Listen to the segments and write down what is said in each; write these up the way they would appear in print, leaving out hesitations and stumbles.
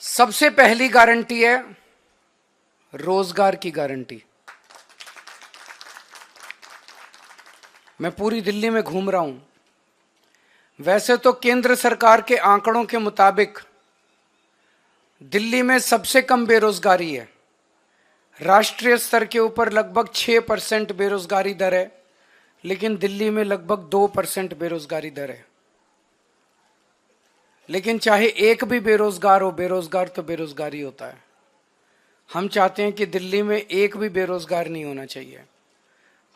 सबसे पहली गारंटी है रोजगार की गारंटी। मैं पूरी दिल्ली में घूम रहा हूं। वैसे तो केंद्र सरकार के आंकड़ों के मुताबिक दिल्ली में सबसे कम बेरोजगारी है। राष्ट्रीय स्तर के ऊपर लगभग 6% बेरोजगारी दर है, लेकिन दिल्ली में लगभग 2% बेरोजगारी दर है। लेकिन चाहे एक भी बेरोजगार हो, बेरोजगार तो बेरोजगार ही होता है। हम चाहते हैं कि दिल्ली में एक भी बेरोजगार नहीं होना चाहिए।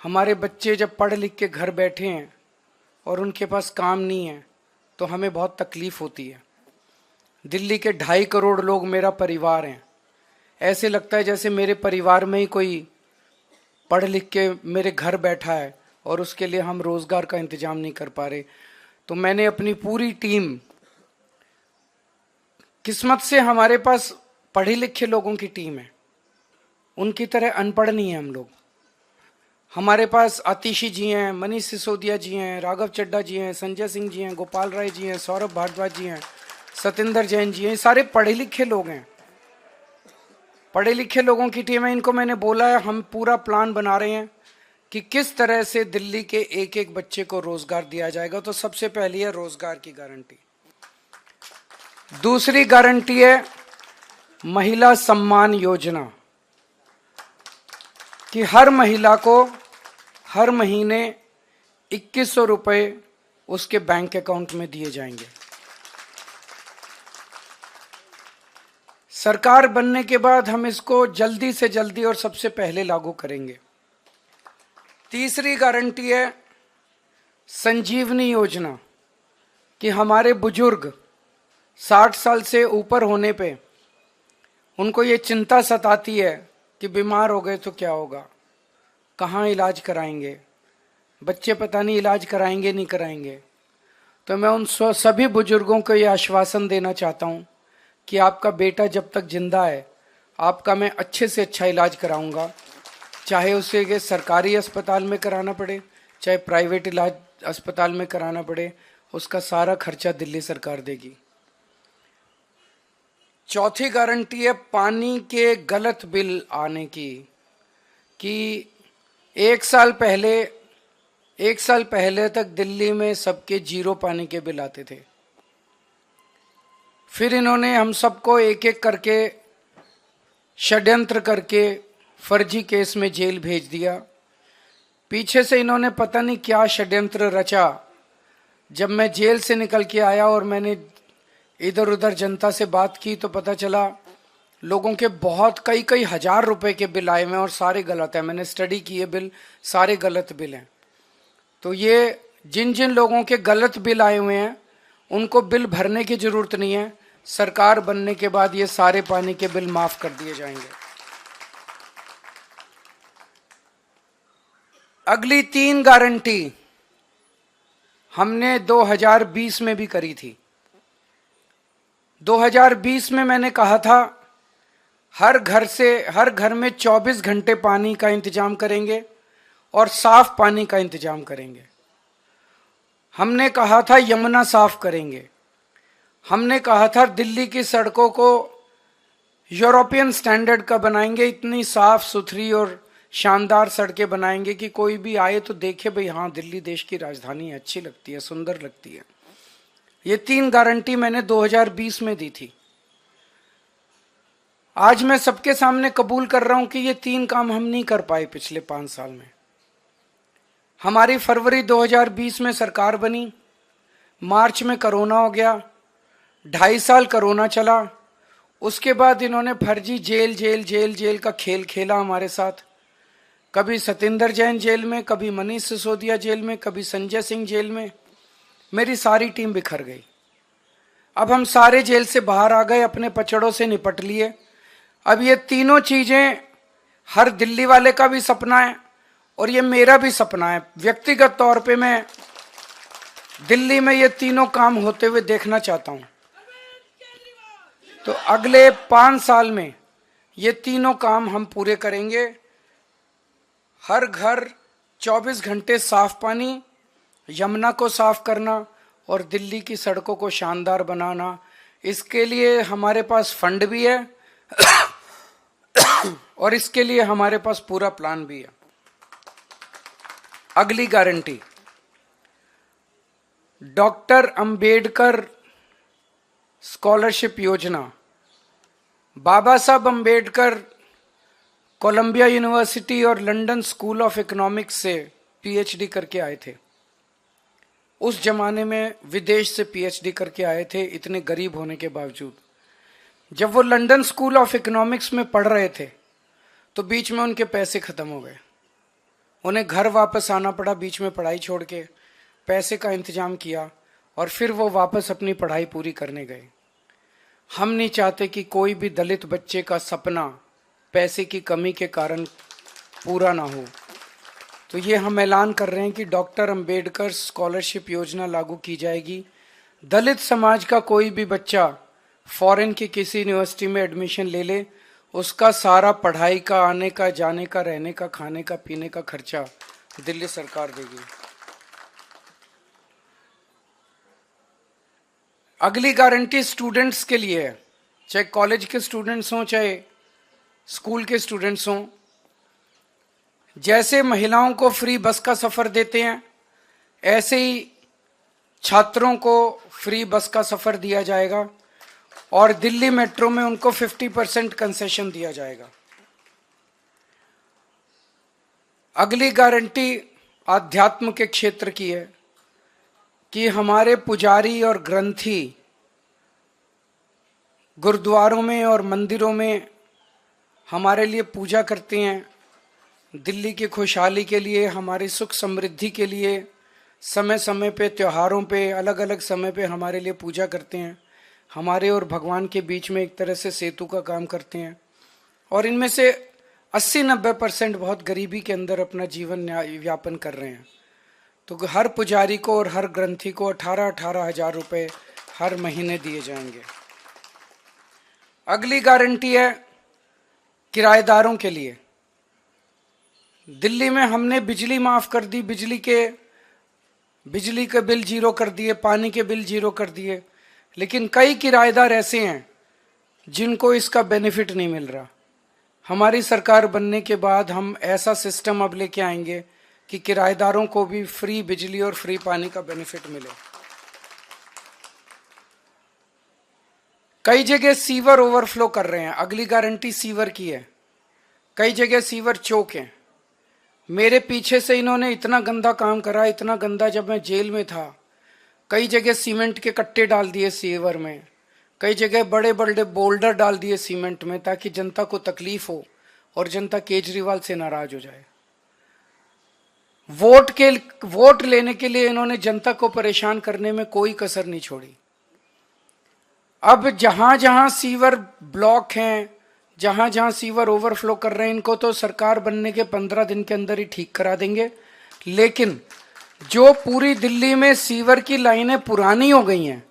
हमारे बच्चे जब पढ़ लिख के घर बैठे हैं और उनके पास काम नहीं है तो हमें बहुत तकलीफ होती है। दिल्ली के 2.5 करोड़ लोग मेरा परिवार हैं। ऐसे लगता है जैसे मेरे परिवार में ही कोई पढ़ लिख के मेरे घर बैठा है और उसके लिए हम रोजगार का इंतजाम नहीं कर पा रहे। तो मैंने अपनी पूरी टीम, किस्मत से हमारे पास पढ़े लिखे लोगों की टीम है, उनकी तरह अनपढ़ नहीं है हम लोग। हमारे पास आतिशी जी हैं, मनीष सिसोदिया जी हैं, राघव चड्ढा जी हैं, संजय सिंह जी हैं, गोपाल राय जी हैं, सौरभ भारद्वाज जी हैं, सतिंदर जैन जी हैं। ये सारे पढ़े लिखे लोग हैं। पढ़े लिखे लोगों की टीम है। इनको मैंने बोला है, हम पूरा प्लान बना रहे हैं कि किस तरह से दिल्ली के एक एक बच्चे को रोजगार दिया जाएगा। तो सबसे पहली है रोजगार की गारंटी। दूसरी गारंटी है महिला सम्मान योजना, कि हर महिला को हर महीने 2100 रुपए उसके बैंक अकाउंट में दिए जाएंगे। सरकार बनने के बाद हम इसको जल्दी से जल्दी और सबसे पहले लागू करेंगे। तीसरी गारंटी है संजीवनी योजना, कि हमारे बुजुर्ग 60 साल से ऊपर होने पे उनको ये चिंता सताती है कि बीमार हो गए तो क्या होगा, कहाँ इलाज कराएंगे, बच्चे पता नहीं इलाज कराएंगे नहीं कराएंगे। तो मैं उन सभी बुजुर्गों को ये आश्वासन देना चाहता हूँ कि आपका बेटा जब तक जिंदा है आपका मैं अच्छे से अच्छा इलाज कराऊंगा, चाहे उसे के सरकारी अस्पताल में कराना पड़े चाहे प्राइवेट इलाज अस्पताल में कराना पड़े, उसका सारा खर्चा दिल्ली सरकार देगी। चौथी गारंटी है पानी के गलत बिल आने की, कि एक साल पहले तक दिल्ली में सबके 0 पानी के बिल आते थे। फिर इन्होंने हम सबको एक एक करके षड्यंत्र करके फर्जी केस में जेल भेज दिया। पीछे से इन्होंने पता नहीं क्या षड्यंत्र रचा। जब मैं जेल से निकल के आया और मैंने इधर उधर जनता से बात की तो पता चला लोगों के बहुत कई हजार रुपए के बिल आए हुए और सारे गलत है। मैंने स्टडी की है, बिल सारे गलत बिल हैं। तो ये जिन जिन लोगों के गलत बिल आए हुए हैं उनको बिल भरने की जरूरत नहीं है। सरकार बनने के बाद ये सारे पानी के बिल माफ कर दिए जाएंगे। अगली 3 गारंटी हमने 2020 में भी करी थी। 2020 में मैंने कहा था हर घर में 24 घंटे पानी का इंतजाम करेंगे और साफ पानी का इंतजाम करेंगे। हमने कहा था यमुना साफ करेंगे। हमने कहा था दिल्ली की सड़कों को यूरोपियन स्टैंडर्ड का बनाएंगे, इतनी साफ सुथरी और शानदार सड़कें बनाएंगे कि कोई भी आए तो देखे भाई हाँ दिल्ली देश की राजधानी है, अच्छी लगती है, सुंदर लगती है। ये 3 गारंटी मैंने 2020 में दी थी। आज मैं सबके सामने कबूल कर रहा हूं कि ये 3 काम हम नहीं कर पाए पिछले 5 साल में। हमारी फरवरी 2020 में सरकार बनी, मार्च में कोरोना हो गया, 2.5 साल कोरोना चला। उसके बाद इन्होंने फर्जी जेल का खेल खेला हमारे साथ। कभी सतिंदर जैन जेल में, कभी मनीष सिसोदिया जेल में, कभी संजय सिंह जेल में। मेरी सारी टीम बिखर गई। अब हम सारे जेल से बाहर आ गए, अपने पचड़ों से निपट लिए। अब ये तीनों चीजें हर दिल्ली वाले का भी सपना है और ये मेरा भी सपना है। व्यक्तिगत तौर पे मैं दिल्ली में ये तीनों काम होते हुए देखना चाहता हूं। तो अगले 5 साल में ये तीनों काम हम पूरे करेंगे। हर घर 24 घंटे साफ पानी, यमुना को साफ करना और दिल्ली की सड़कों को शानदार बनाना। इसके लिए हमारे पास फंड भी है और इसके लिए हमारे पास पूरा प्लान भी है। अगली गारंटी, डॉक्टर अंबेडकर स्कॉलरशिप योजना। बाबा साहब अंबेडकर कोलंबिया यूनिवर्सिटी और लंदन स्कूल ऑफ इकोनॉमिक्स से पीएचडी करके आए थे। उस जमाने में विदेश से पीएचडी करके आए थे, इतने गरीब होने के बावजूद। जब वो लंदन स्कूल ऑफ इकोनॉमिक्स में पढ़ रहे थे तो बीच में उनके पैसे खत्म हो गए, उन्हें घर वापस आना पड़ा, बीच में पढ़ाई छोड़ के पैसे का इंतजाम किया और फिर वो वापस अपनी पढ़ाई पूरी करने गए। हम नहीं चाहते कि कोई भी दलित बच्चे का सपना पैसे की कमी के कारण पूरा ना हो। तो ये हम ऐलान कर रहे हैं कि डॉक्टर अंबेडकर स्कॉलरशिप योजना लागू की जाएगी। दलित समाज का कोई भी बच्चा फॉरेन की किसी यूनिवर्सिटी में एडमिशन ले ले, उसका सारा पढ़ाई का, आने का, जाने का, रहने का, खाने का, पीने का खर्चा दिल्ली सरकार देगी। अगली गारंटी स्टूडेंट्स के लिए है, चाहे कॉलेज के स्टूडेंट्स हों चाहे स्कूल के स्टूडेंट्स हों। जैसे महिलाओं को फ्री बस का सफर देते हैं, ऐसे ही छात्रों को फ्री बस का सफर दिया जाएगा और दिल्ली मेट्रो में उनको 50% कंसेशन दिया जाएगा। अगली गारंटी आध्यात्म के क्षेत्र की है कि हमारे पुजारी और ग्रंथी गुरुद्वारों में और मंदिरों में हमारे लिए पूजा करते हैं, दिल्ली की खुशहाली के लिए, हमारी सुख समृद्धि के लिए, समय समय पे त्योहारों पे, अलग अलग समय पे हमारे लिए पूजा करते हैं, हमारे और भगवान के बीच में एक तरह से सेतु का काम करते हैं। और इनमें से 80-90% बहुत गरीबी के अंदर अपना जीवन यापन कर रहे हैं। तो हर पुजारी को और हर ग्रंथी को 18-18 हजार रुपये हर महीने दिए जाएंगे। अगली गारंटी है किराएदारों के लिए। दिल्ली में हमने बिजली माफ कर दी, बिजली के बिल जीरो कर दिए, पानी के बिल जीरो कर दिए, लेकिन कई किराएदार ऐसे हैं जिनको इसका बेनिफिट नहीं मिल रहा। हमारी सरकार बनने के बाद हम ऐसा सिस्टम अब लेके आएंगे कि किराएदारों को भी फ्री बिजली और फ्री पानी का बेनिफिट मिले। कई जगह सीवर ओवरफ्लो कर रहे हैं, अगली गारंटी सीवर की है। कई जगह सीवर चौक हैं। मेरे पीछे से इन्होंने इतना गंदा काम करा, इतना गंदा, जब मैं जेल में था कई जगह सीमेंट के कट्टे डाल दिए सीवर में, कई जगह बड़े बड़े बोल्डर डाल दिए सीमेंट में ताकि जनता को तकलीफ हो और जनता केजरीवाल से नाराज हो जाए। वोट लेने के लिए इन्होंने जनता को परेशान करने में कोई कसर नहीं छोड़ी। अब जहां जहां सीवर ब्लॉक हैं, जहां जहां सीवर ओवरफ्लो कर रहे हैं, इनको तो सरकार बनने के 15 दिन के अंदर ही ठीक करा देंगे। लेकिन जो पूरी दिल्ली में सीवर की लाइनें पुरानी हो गई हैं,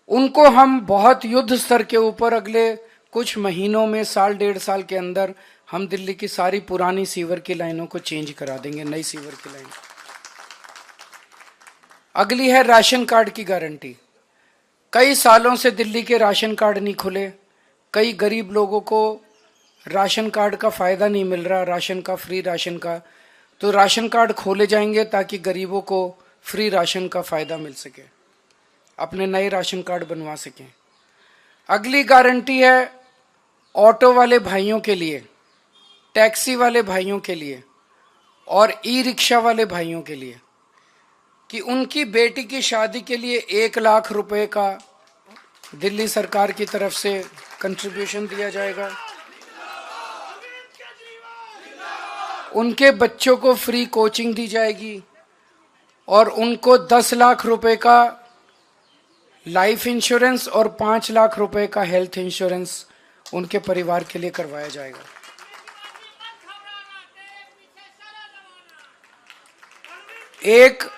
उनको हम बहुत युद्ध स्तर के ऊपर अगले कुछ महीनों में, साल 1.5 साल के अंदर हम दिल्ली की सारी पुरानी सीवर की लाइनों को चेंज करा देंगे, नई सीवर की लाइन। अगली है राशन कार्ड की गारंटी। कई सालों से दिल्ली के राशन कार्ड नहीं खुले, कई गरीब लोगों को राशन कार्ड का फायदा नहीं मिल रहा, राशन का, फ्री राशन का। तो राशन कार्ड खोले जाएंगे ताकि गरीबों को फ्री राशन का फायदा मिल सके, अपने नए राशन कार्ड बनवा सकें। अगली गारंटी है ऑटो वाले भाइयों के लिए, टैक्सी वाले भाइयों के लिए और ई रिक्शा वाले भाइयों के लिए कि उनकी बेटी की शादी के लिए 1 लाख रुपए का दिल्ली सरकार की तरफ से कंट्रीब्यूशन दिया जाएगा। उनके बच्चों को फ्री कोचिंग दी जाएगी और उनको 10 लाख रुपए का लाइफ इंश्योरेंस और 5 लाख रुपए का हेल्थ इंश्योरेंस उनके परिवार के लिए करवाया जाएगा। एक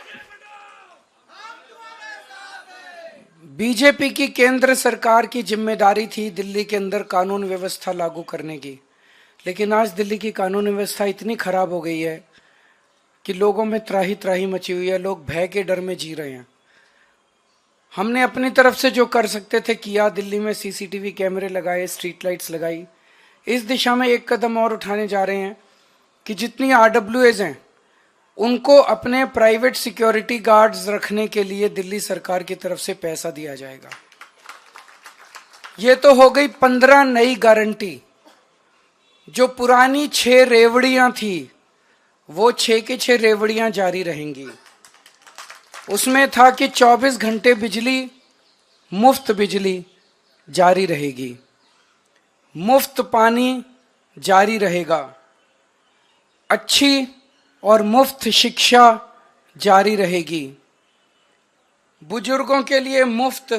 बीजेपी की केंद्र सरकार की जिम्मेदारी थी दिल्ली के अंदर कानून व्यवस्था लागू करने की, लेकिन आज दिल्ली की कानून व्यवस्था इतनी खराब हो गई है कि लोगों में त्राही त्राही मची हुई है, लोग भय के डर में जी रहे हैं। हमने अपनी तरफ से जो कर सकते थे किया। दिल्ली में सीसीटीवी कैमरे लगाए, स्ट्रीट लाइट्स लगाई। इस दिशा में एक कदम और उठाने जा रहे हैं कि जितनी आरडब्ल्यूएज हैं उनको अपने प्राइवेट सिक्योरिटी गार्ड्स रखने के लिए दिल्ली सरकार की तरफ से पैसा दिया जाएगा। ये तो हो गई 15 नई गारंटी। जो पुरानी 6 रेवड़ियां थी वो 6 की 6 रेवड़ियां जारी रहेंगी। उसमें था कि 24 घंटे बिजली, मुफ्त बिजली जारी रहेगी, मुफ्त पानी जारी रहेगा, अच्छी और मुफ्त शिक्षा जारी रहेगी, बुजुर्गों के लिए मुफ्त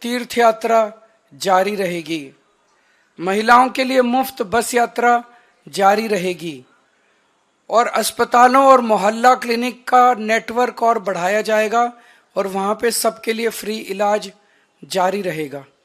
तीर्थ यात्रा जारी रहेगी, महिलाओं के लिए मुफ्त बस यात्रा जारी रहेगी और अस्पतालों और मोहल्ला क्लिनिक का नेटवर्क और बढ़ाया जाएगा और वहां पे सबके लिए फ्री इलाज जारी रहेगा।